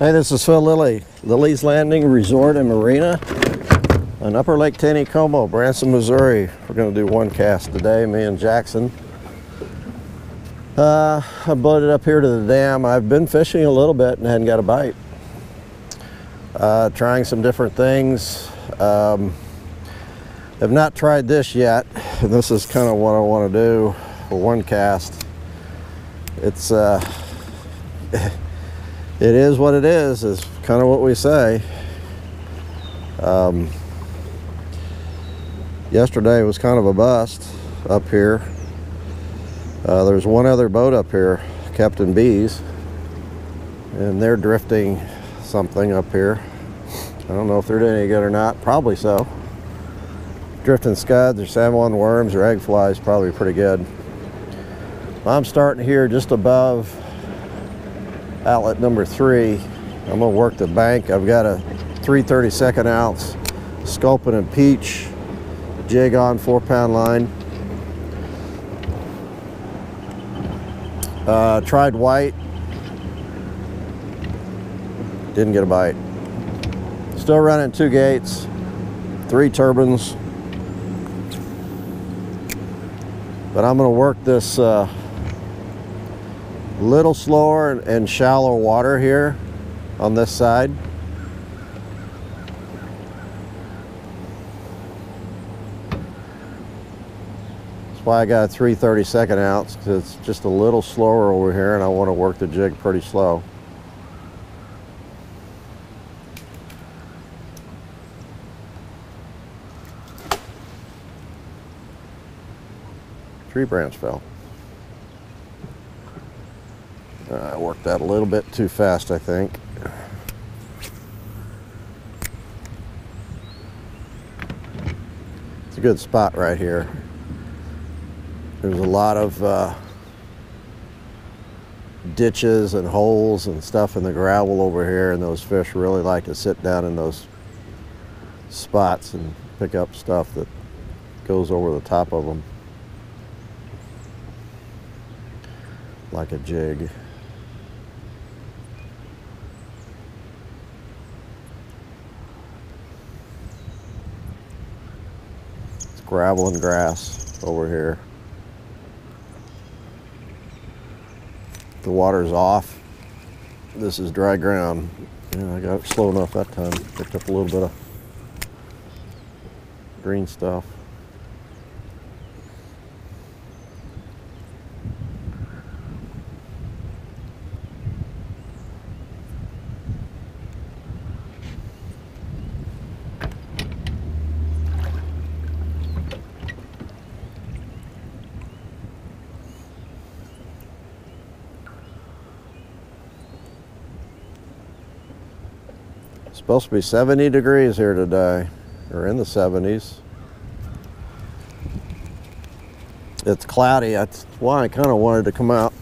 Hey, this is Phil Lilley, Lilleys Landing Resort and Marina on Upper Lake Taneycomo, Branson, Missouri. We're going to do one cast today, me and Jackson. I boated up here to the dam. I've been fishing a little bit and hadn't got a bite. Trying some different things. Have not tried this yet, and this is kind of what I want to do for one cast. It's it is what it is kind of what we say. Yesterday was kind of a bust up here. There's one other boat up here, Captain B's, and they're drifting something up here. I don't know if they're doing any good or not. Probably so. Drifting scuds or salmon worms or egg flies, probably pretty good. I'm starting here just above outlet number 3. I'm gonna work the bank. I've got a 3/32 ounce sculpin and peach jig on 4-pound line. Tried white, didn't get a bite. Still running 2 gates, 3 turbines, but I'm gonna work this little slower and shallow water here on this side. That's why I got a 3/32 ounce, because it's just a little slower over here and I want to work the jig pretty slow. Tree branch fell. I worked that a little bit too fast, I think. It's a good spot right here. There's a lot of ditches and holes and stuff in the gravel over here, and those fish really like to sit down in those spots and pick up stuff that goes over the top of them, like a jig. Gravel and grass over here. The water's off. This is dry ground. Yeah, I got it slow enough that time. Picked up a little bit of green stuff. Supposed to be 70 degrees here today, or in the 70s. It's cloudy. That's why I kind of wanted to come out.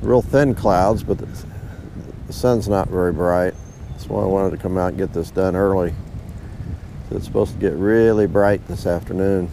Real thin clouds, but the sun's not very bright. That's why I wanted to come out and get this done early. It's supposed to get really bright this afternoon.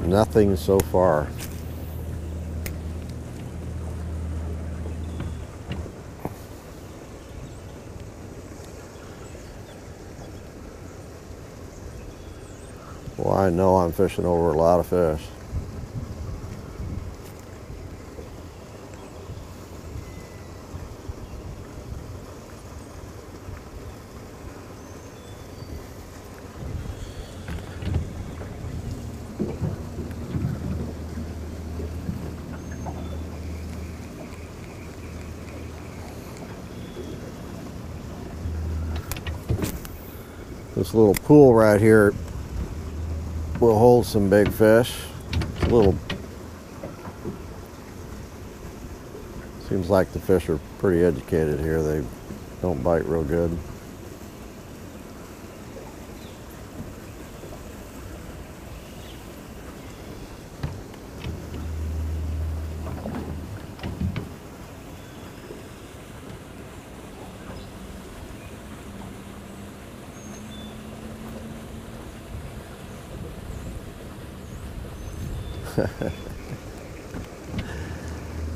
Nothing so far. Well, I know I'm fishing over a lot of fish. This little pool right here will hold some big fish. It's a little, seems like the fish are pretty educated here. They don't bite real good.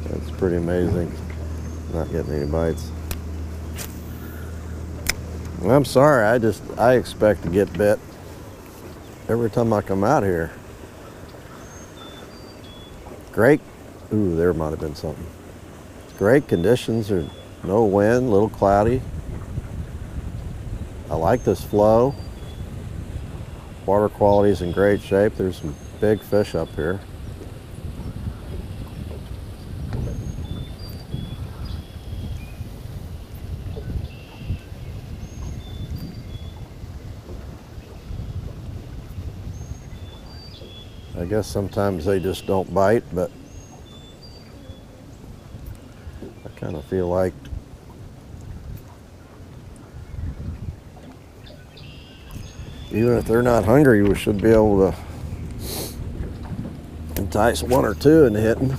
That's pretty amazing. Not getting any bites. I'm sorry, I expect to get bit every time I come out here. Great, ooh, there might have been something. Great conditions, there's no wind, a little cloudy. I like this flow. Water quality is in great shape. There's some big fish up here. I guess sometimes they just don't bite, but I kind of feel like even if they're not hungry, we should be able to entice one or two into hitting.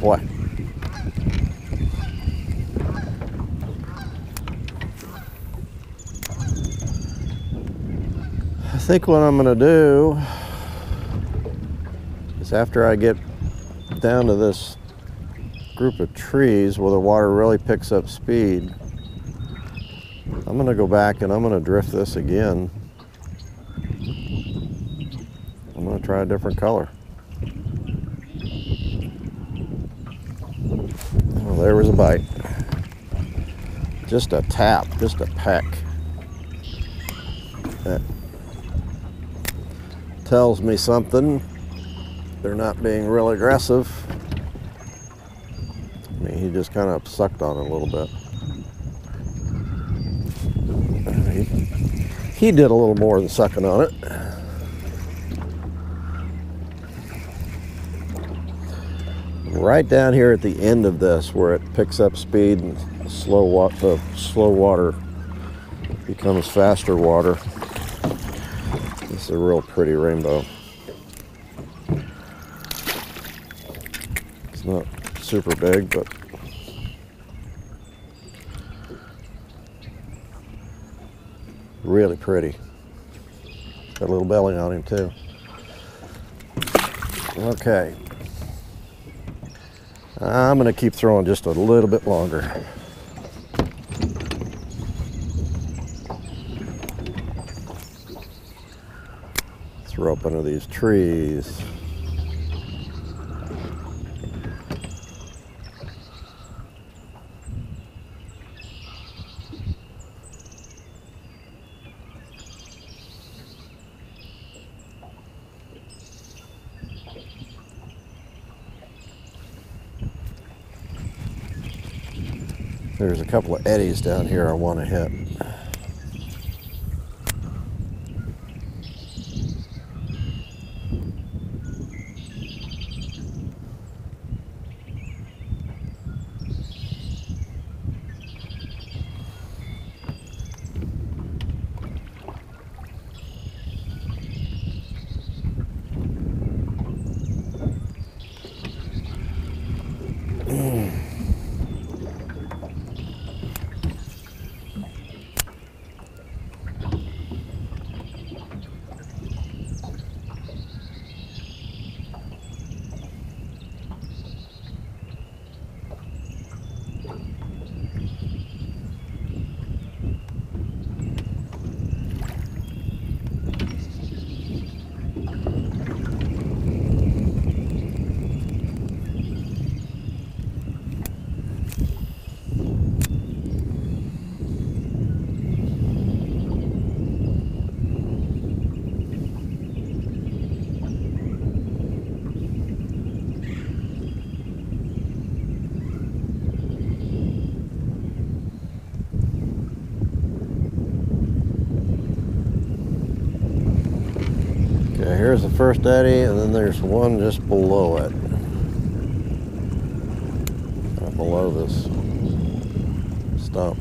Boy. I think what I'm gonna do is after I get down to this group of trees where the water really picks up speed, I'm gonna go back and I'm gonna drift this again. I'm gonna try a different color. Oh, there was a bite. Just a tap, just a peck. That tells me something. They're not being real aggressive. I mean, he just kind of sucked on it a little bit. He did a little more than sucking on it. Right down here at the end of this, where it picks up speed and slow water becomes faster water. This is a real pretty rainbow. It's not super big, but really pretty. Got a little belly on him too. Okay. I'm gonna keep throwing just a little bit longer. Throw up under these trees. There's a couple of eddies down here I want to hit. Okay, here's the first eddy, and then there's one just below it. Below this stump.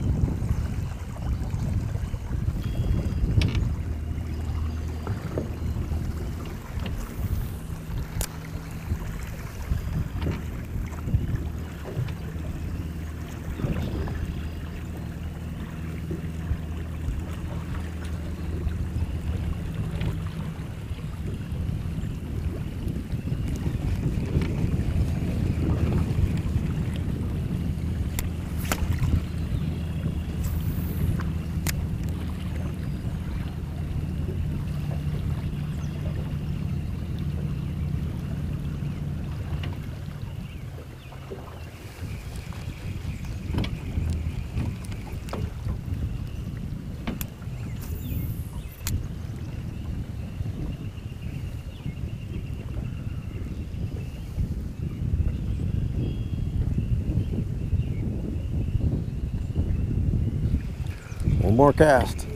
One more cast.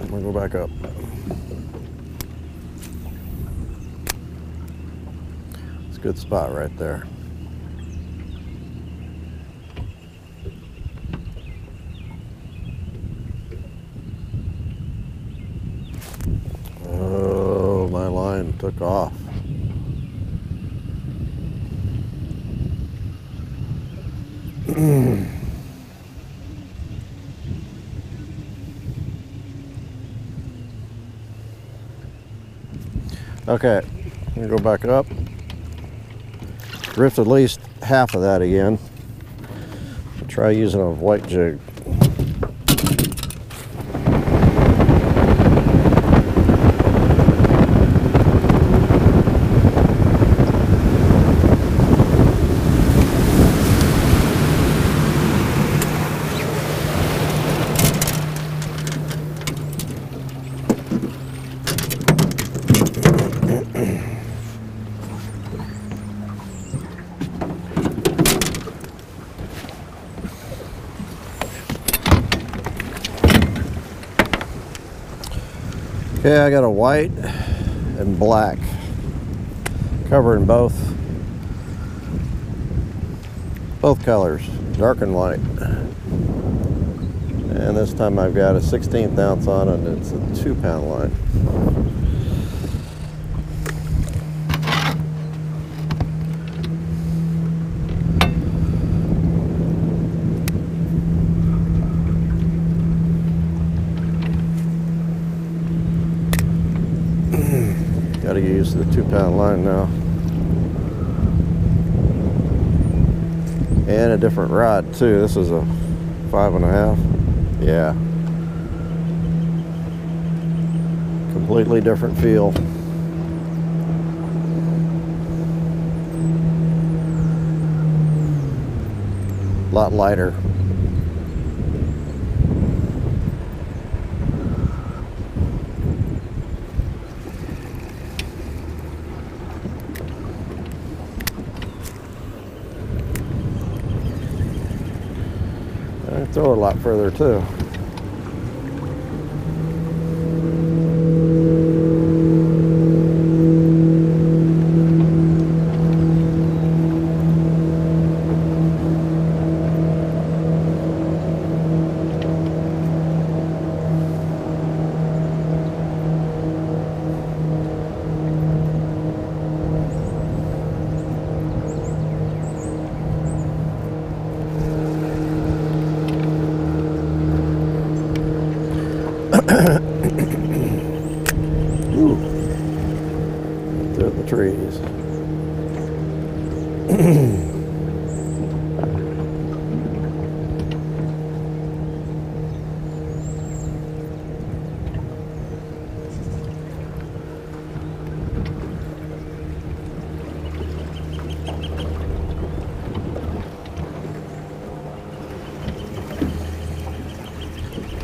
I'm gonna go back up. It's a good spot right there. Oh, my line took off. Okay, I'm gonna go back up. Drift at least half of that again. Try using a white jig. Okay, I got a white and black covering both colors, dark and light. And this time I've got a 1/16 ounce on it, and it's a 2-pound line. Got to use the 2-pound line now. And a different rod too. This is a 5.5. Yeah. Completely different feel. A lot lighter. throw it a lot further too. Ooh, through the trees.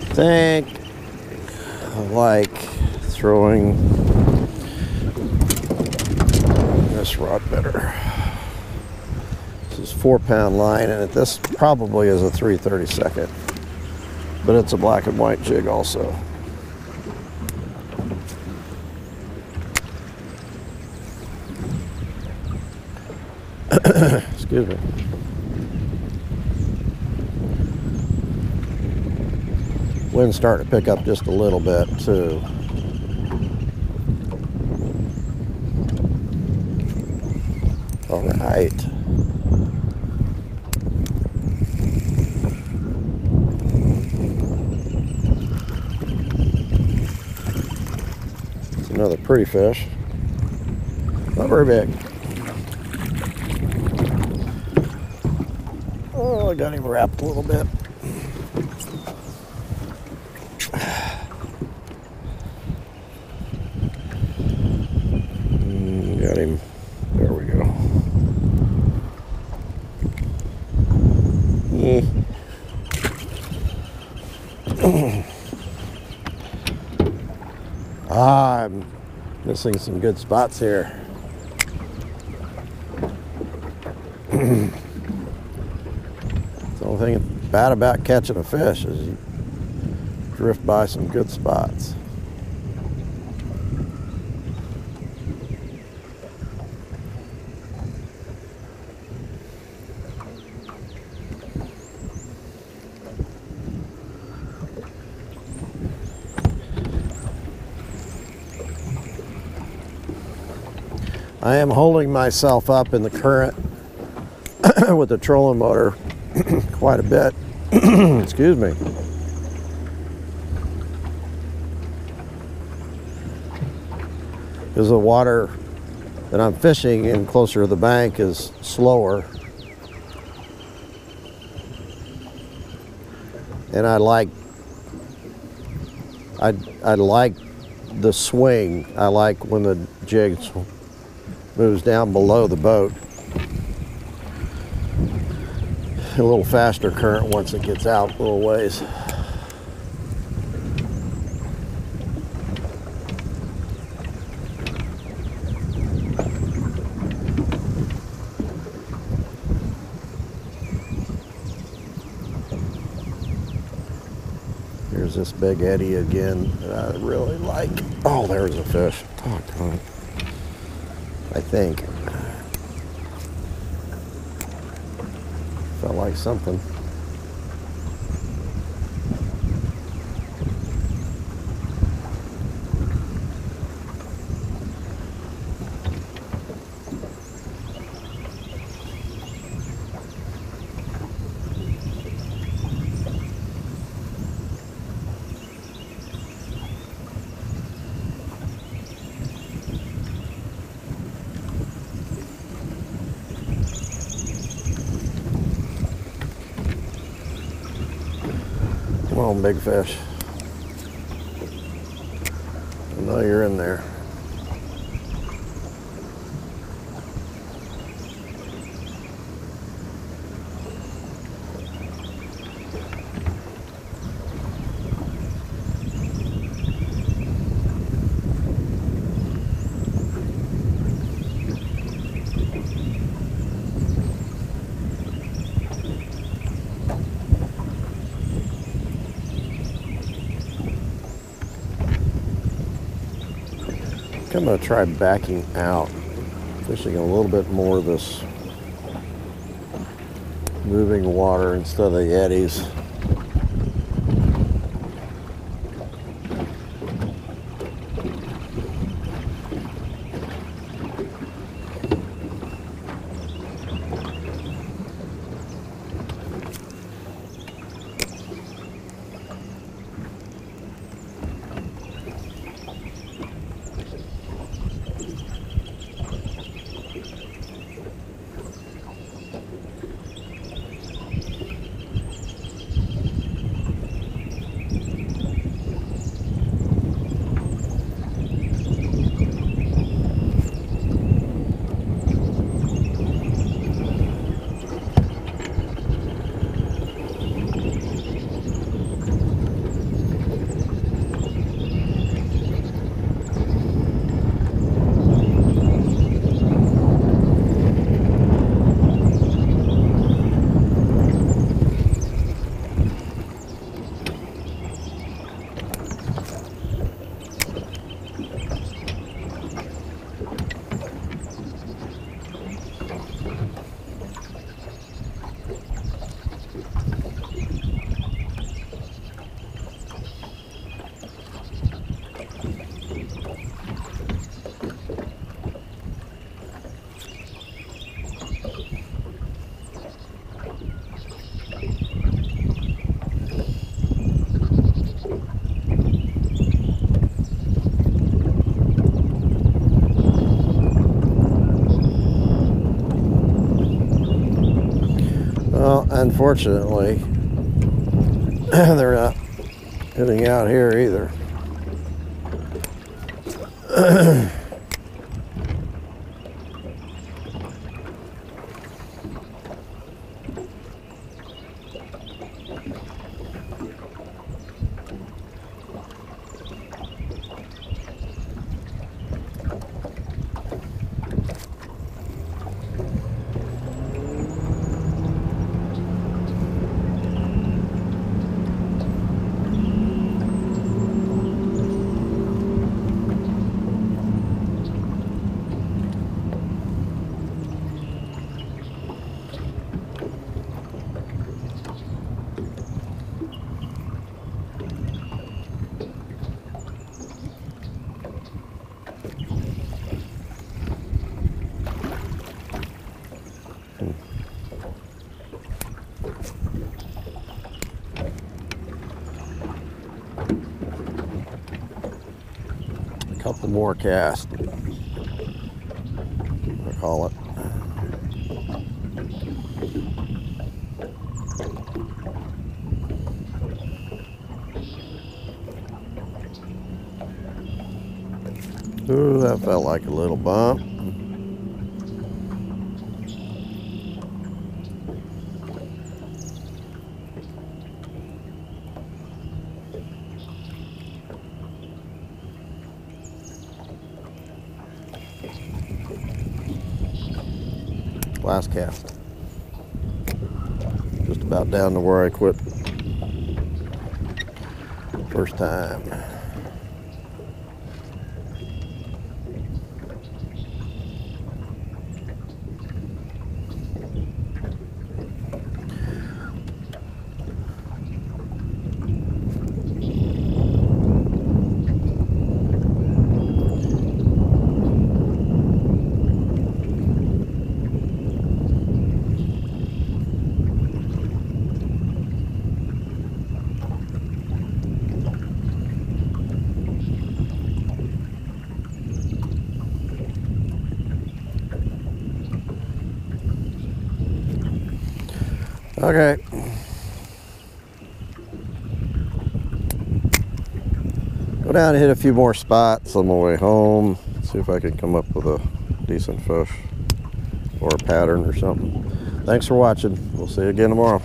I think I like throwing this rod better. This is 4-pound line, and this probably is a 3/32, but it's a black and white jig also. Excuse me. Wind's starting to pick up just a little bit too. All right. It's another pretty fish. Not very big. Oh, I got him wrapped a little bit. Got him. There we go. I'm missing some good spots here. The only thing bad about catching a fish is you drift by some good spots. I am holding myself up in the current with the trolling motor quite a bit. Excuse me. Because the water that I'm fishing in closer to the bank is slower. And I like the swing. I like when the jig moves down below the boat. A little faster current once it gets out a little ways. Here's this big eddy again that I really like. Oh, there's a fish. Oh, God. I think. Felt like something. Come on, big fish. I know you're in there. think I'm going to try backing out, fishing a little bit more of this moving water instead of the eddies. Well, unfortunately, they're not hitting out here either. A couple more casts, I call it. Ooh, that felt like a little bump. Last cast. Just about down to where I quit first time. Okay. Go down and hit a few more spots on my way home. See if I can come up with a decent fish or a pattern or something. Thanks for watching. We'll see you again tomorrow.